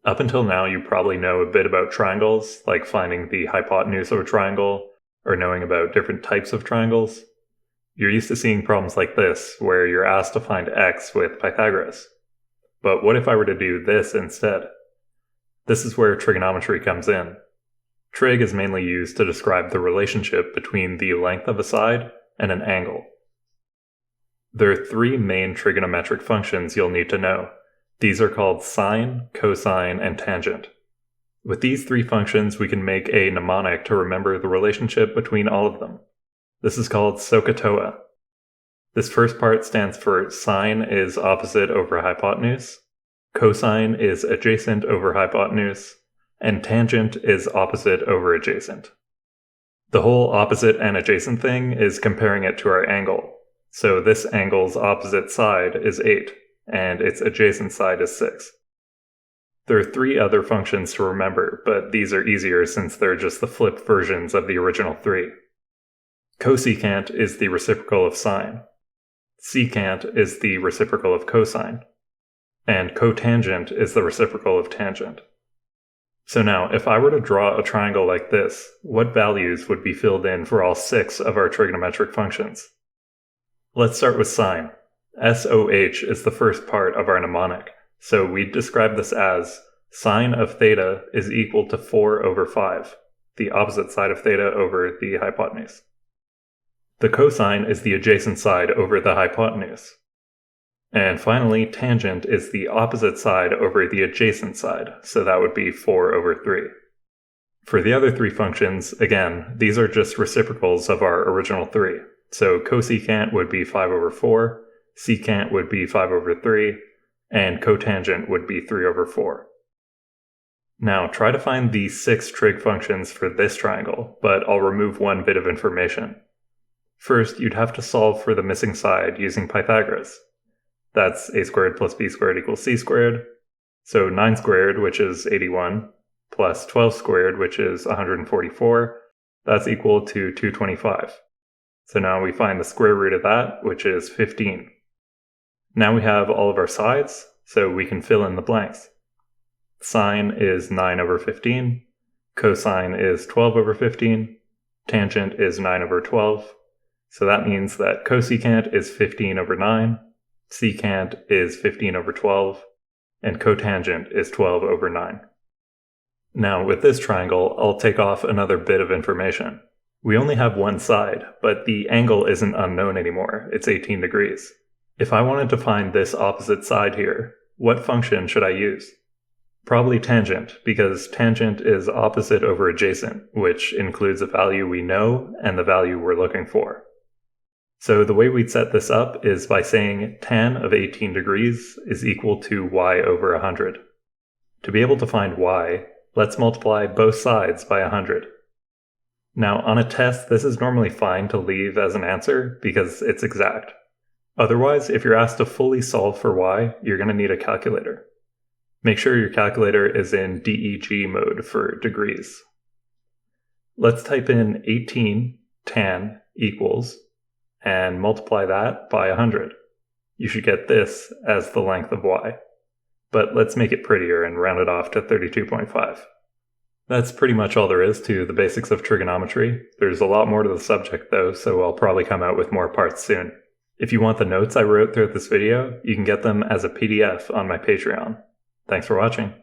Up until now, you probably know a bit about triangles, like finding the hypotenuse of a triangle, or knowing about different types of triangles. You're used to seeing problems like this, where you're asked to find x with Pythagoras. But what if I were to do this instead? This is where trigonometry comes in. Trig is mainly used to describe the relationship between the length of a side and an angle. There are three main trigonometric functions you'll need to know. These are called sine, cosine, and tangent. With these three functions, we can make a mnemonic to remember the relationship between all of them. This is called SOHCAHTOA. This first part stands for sine is opposite over hypotenuse, cosine is adjacent over hypotenuse, and tangent is opposite over adjacent. The whole opposite and adjacent thing is comparing it to our angle. So this angle's opposite side is 8, and its adjacent side is 6. There are three other functions to remember, but these are easier since they're just the flipped versions of the original three. Cosecant is the reciprocal of sine. Secant is the reciprocal of cosine. And cotangent is the reciprocal of tangent. So now, if I were to draw a triangle like this, what values would be filled in for all 6 of our trigonometric functions? Let's start with sine. SOH is the first part of our mnemonic, so we describe this as sine of theta is equal to 4 over 5, the opposite side of theta over the hypotenuse. The cosine is the adjacent side over the hypotenuse. And finally, tangent is the opposite side over the adjacent side, so that would be 4 over 3. For the other three functions, again, these are just reciprocals of our original three. So cosecant would be 5 over 4, secant would be 5 over 3, and cotangent would be 3 over 4. Now try to find the 6 trig functions for this triangle, but I'll remove one bit of information. First, you'd have to solve for the missing side using Pythagoras. That's a squared plus b squared equals c squared. So 9 squared, which is 81, plus 12 squared, which is 144, that's equal to 225. So now we find the square root of that, which is 15. Now we have all of our sides, so we can fill in the blanks. Sine is 9 over 15, cosine is 12 over 15, tangent is 9 over 12. So that means that cosecant is 15 over 9, secant is 15 over 12, and cotangent is 12 over 9. Now with this triangle, I'll take off another bit of information. We only have one side, but the angle isn't unknown anymore, it's 18 degrees. If I wanted to find this opposite side here, what function should I use? Probably tangent, because tangent is opposite over adjacent, which includes a value we know and the value we're looking for. So the way we'd set this up is by saying tan of 18 degrees is equal to y over 100. To be able to find y, let's multiply both sides by 100. Now on a test, this is normally fine to leave as an answer because it's exact. Otherwise, if you're asked to fully solve for y, you're going to need a calculator. Make sure your calculator is in DEG mode for degrees. Let's type in 18 tan equals and multiply that by 100. You should get this as the length of y. But let's make it prettier and round it off to 32.5. That's pretty much all there is to the basics of trigonometry. There's a lot more to the subject though, so I'll probably come out with more parts soon. If you want the notes I wrote throughout this video, you can get them as a PDF on my Patreon. Thanks for watching.